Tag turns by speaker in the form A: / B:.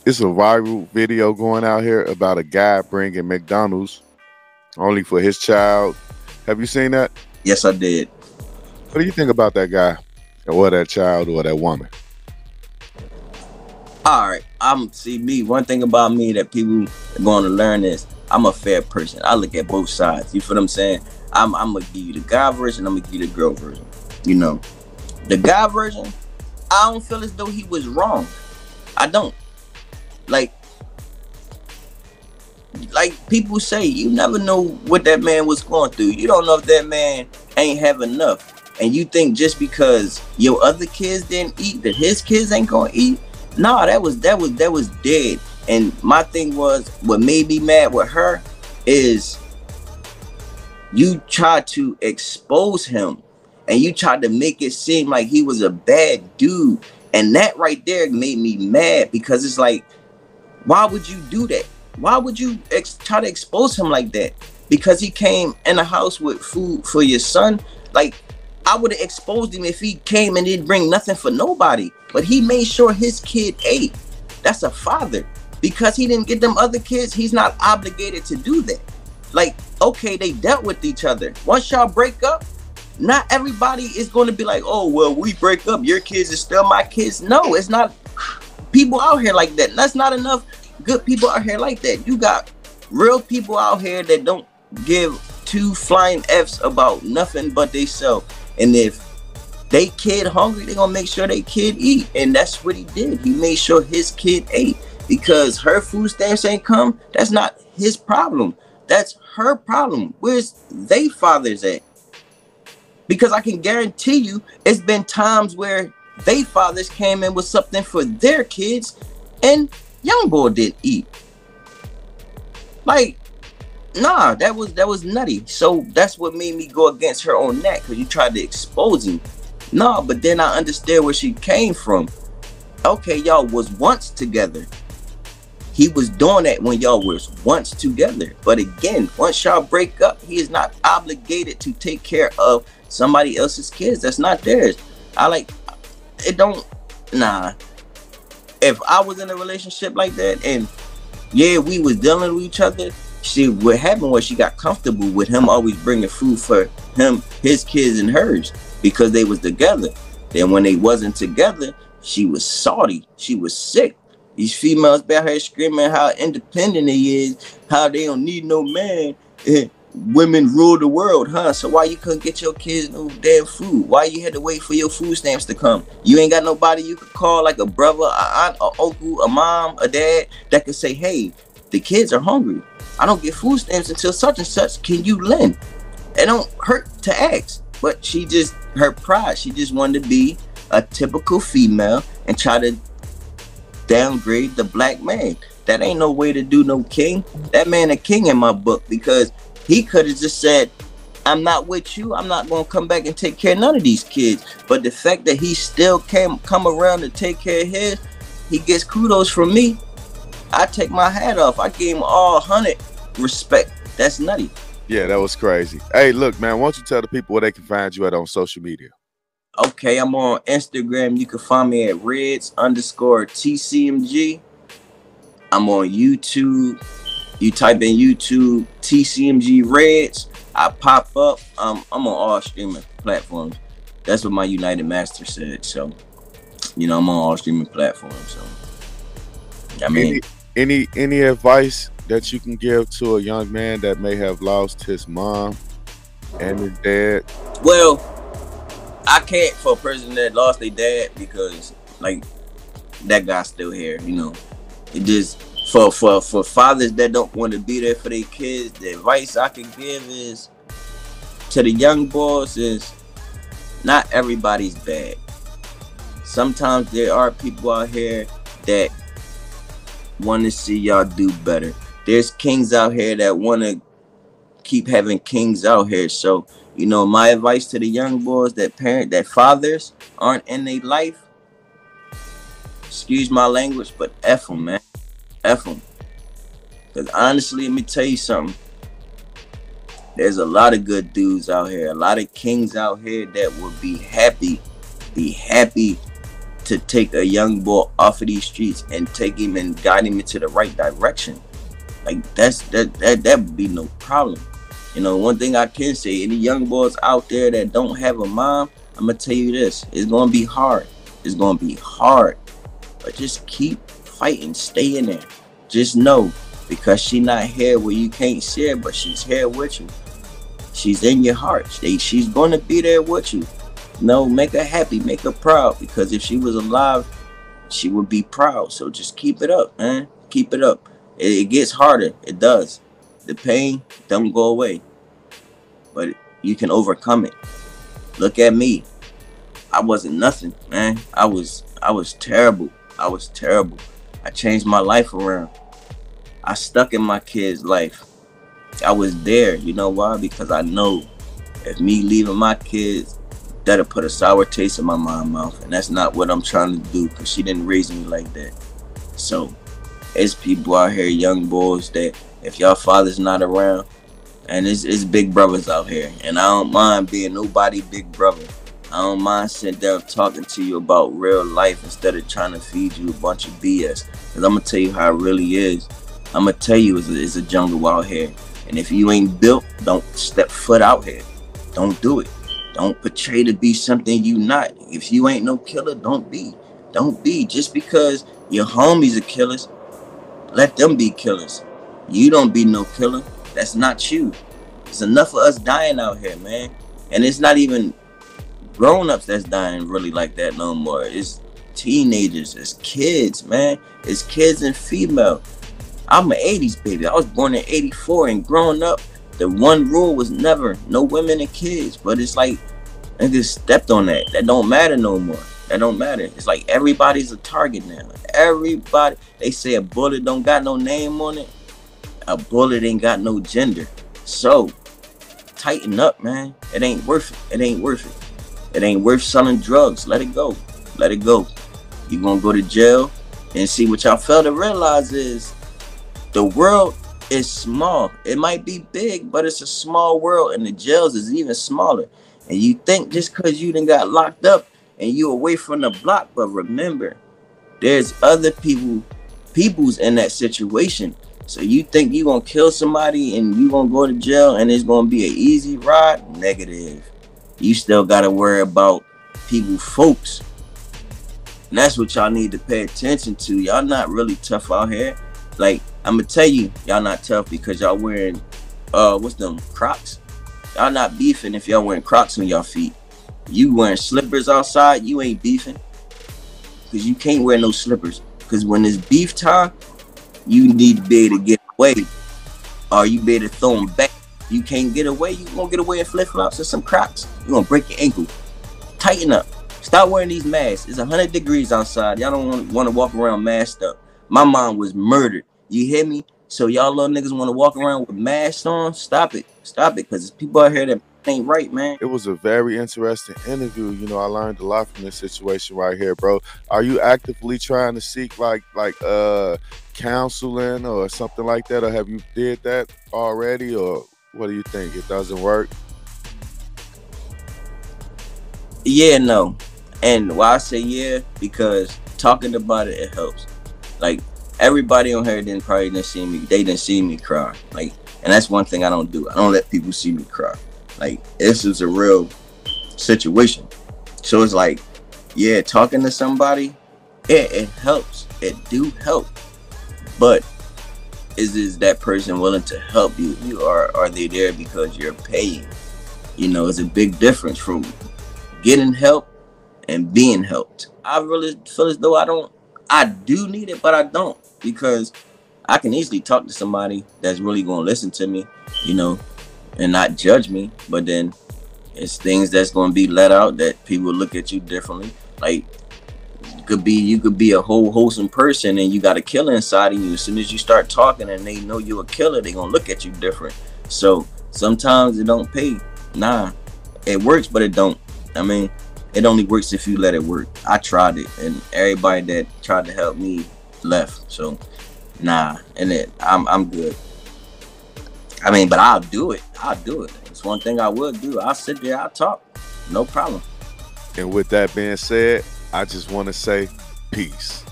A: It's a viral video going out here about a guy bringing McDonald's only for his child. Have you seen that?
B: Yes, I did.
A: What do you think about that guy or that child or that woman?
B: All right, I'm see me. One thing about me that people are going to learn is I'm a fair person. I look at both sides. You feel what I'm saying? I'm gonna give you the guy version. I'm gonna give you the girl version. You know, the guy version. I don't feel as though he was wrong. I don't. Like like people say, you never know what that man was going through. You don't know if that man ain't have enough. And you think just because your other kids didn't eat that his kids ain't gonna eat? Nah, that was dead. And my thing was, what made me mad with her is you tried to expose him and you tried to make it seem like he was a bad dude. And that right there made me mad, because it's like, why would you do that? Why would you try to expose him like that? Because he came in the house with food for your son? Like, I would have exposed him if he came and didn't bring nothing for nobody. But he made sure his kid ate. That's a father. Because he didn't get them other kids, he's not obligated to do that. Like, okay, they dealt with each other. Once y'all break up, not everybody is going to be like, oh, well, we break up, your kids are still my kids. No, it's not. People out here like that. That's not enough good people out here like that. You got real people out here that don't give two flying F's about nothing but they self. And if they kid hungry, they gonna make sure they kid eat. And that's what he did. He made sure his kid ate. Because her food stamps ain't come, that's not his problem. That's her problem. Where's they fathers at? Because I can guarantee you, it's been times where they fathers came in with something for their kids and young boy didn't eat. Like, nah, that was nutty. So that's what made me go against her on that, because you tried to expose him. Nah, but then I understand where she came from. Okay, y'all was once together. He was doing that when y'all was once together. But again, once y'all break up, he is not obligated to take care of somebody else's kids. That's not theirs. I like it. Don't, nah. If I was in a relationship like that, and yeah, we was dealing with each other, see what happened was she got comfortable with him always bringing food for him, his kids and hers, because they was together. Then when they wasn't together, she was salty. She was sick. These females back here screaming how independent he is, how they don't need no man. Women rule the world, huh? So why you couldn't get your kids no damn food? Why you had to wait for your food stamps to come? You ain't got nobody you could call, like a brother, a aunt, a uncle, a mom, a dad, that could say, hey, the kids are hungry. I don't get food stamps until such and such. Can you lend? It don't hurt to ask. But she just, her pride, she just wanted to be a typical female and try to downgrade the black man. That ain't no way to do no king. That man a king in my book, because he could have just said, I'm not with you. I'm not going to come back and take care of none of these kids. But the fact that he still come around to take care of his, he gets kudos from me. I take my hat off. I gave him all 100 respect. That's nutty.
A: Yeah, that was crazy. Hey, look, man, why don't you tell the people where they can find you at on social media?
B: Okay, I'm on Instagram. You can find me at Reddz_Tcmg. I'm on YouTube. You type in YouTube Tcmg Reddz, I pop up. I'm on all streaming platforms. That's what my United Master said. So, you know, I'm on all streaming platforms. So, I mean,
A: any advice that you can give to a young man that may have lost his mom and his dad?
B: Well, I can't for a person that lost their dad, because like that guy's still here. You know, it just. For fathers that don't want to be there for their kids, the advice I can give is to the young boys is not everybody's bad. Sometimes there are people out here that want to see y'all do better. There's kings out here that want to keep having kings out here. So, you know, my advice to the young boys that fathers aren't in their life, excuse my language, but F them, man. F them. Because honestly, let me tell you something. There's a lot of good dudes out here, a lot of kings out here that would be happy to to take a young boy off of these streets and take him and guide him into the right direction. Like that would be no problem. You know, one thing I can say, any young boys out there that don't have a mom, I'm gonna tell you this: it's gonna be hard. It's gonna be hard, but just keep fighting, stay in there. Just know, because she not here where you can't see her, but she's here with you. She's in your heart. She's gonna be there with you. No, make her happy, make her proud. Because if she was alive, she would be proud. So just keep it up, man. Keep it up. It gets harder. It does. The pain don't go away, but you can overcome it. Look at me. I wasn't nothing, man. I was terrible. I was terrible. I changed my life around. I stuck in my kid's life. I was there. You know why? Because I know if me leaving my kids, that'll put a sour taste in my mom's mouth, and that's not what I'm trying to do, because she didn't raise me like that. So it's people out here, young boys, that if y'all father's not around, and it's big brothers out here, and I don't mind being nobody big brother. I don't mind sitting down talking to you about real life instead of trying to feed you a bunch of BS. Because I'm going to tell you how it really is. I'm going to tell you it's a jungle out here. And if you ain't built, don't step foot out here. Don't do it. Don't portray to be something you not. If you ain't no killer, don't be. Don't be. Just because your homies are killers, let them be killers. You don't be no killer. That's not you. It's enough of us dying out here, man. And it's not even grown-ups that's dying really like that no more. It's teenagers. It's kids, man. It's kids and female. I'm an 80s baby. I was born in 84, and growing up, the one rule was never no women and kids. But it's like niggas stepped on that. That don't matter no more. That don't matter. It's like everybody's a target now. Everybody. They say a bullet don't got no name on it. A bullet ain't got no gender. So tighten up, man. It ain't worth it. It ain't worth it. It ain't worth selling drugs. Let it go. Let it go. You gonna go to jail. And see, what y'all fail to realize is the world is small. It might be big, but it's a small world, and the jails is even smaller. And you think just because you done got locked up and you away from the block, but remember, there's other people's in that situation. So you think you gonna kill somebody and you gonna go to jail and it's gonna be an easy ride? Negative. You still gotta worry about folks. And that's what y'all need to pay attention to. Y'all not really tough out here. Like, I'm gonna tell you, y'all not tough because y'all wearing what's them, Crocs? Y'all not beefing if y'all wearing Crocs on y'all feet. You wearing slippers outside, you ain't beefing. Because you can't wear no slippers. Because when it's beef time, you need to be able to get away, or you be able to throw them back. You can't get away, you gonna get away in flip-flops or some Crocs. You gonna break your ankle. Tighten up. Stop wearing these masks. It's 100 degrees outside. Y'all don't want to walk around masked up. My mom was murdered. You hear me? So y'all little niggas want to walk around with masks on? Stop it. Stop it, because there's people out here that ain't right, man.
A: It was a very interesting interview. You know, I learned a lot from this situation right here, bro. Are you actively trying to seek like counseling or something like that, or have you did that already, or what do you think? It doesn't work?
B: Yeah, no. And why I say yeah, because talking about it, it helps. Like, everybody on here didn't see me. They didn't see me cry. Like, and that's one thing I don't do. I don't let people see me cry. Like, this is a real situation. So it's like, yeah, talking to somebody, it helps. It do help. But is that person willing to help you? Are they there because you're paying? You know, it's a big difference from getting help and being helped. I really feel as though I do need it, but I don't, because I can easily talk to somebody that's really going to listen to me, you know, and not judge me. But then it's things that's going to be let out that people look at you differently. Like, you could be a whole wholesome person and you got a killer inside of you. As soon as you start talking and they know you're a killer, they going to look at you different. So sometimes it don't pay. Nah, it works, but it don't. I mean, it only works if you let it work. I tried it, and everybody that tried to help me left. So, nah, and I'm good. I mean, but I'll do it. I'll do it. It's one thing I would do. I'll sit there, I'll talk. No problem.
A: And with that being said, I just want to say peace.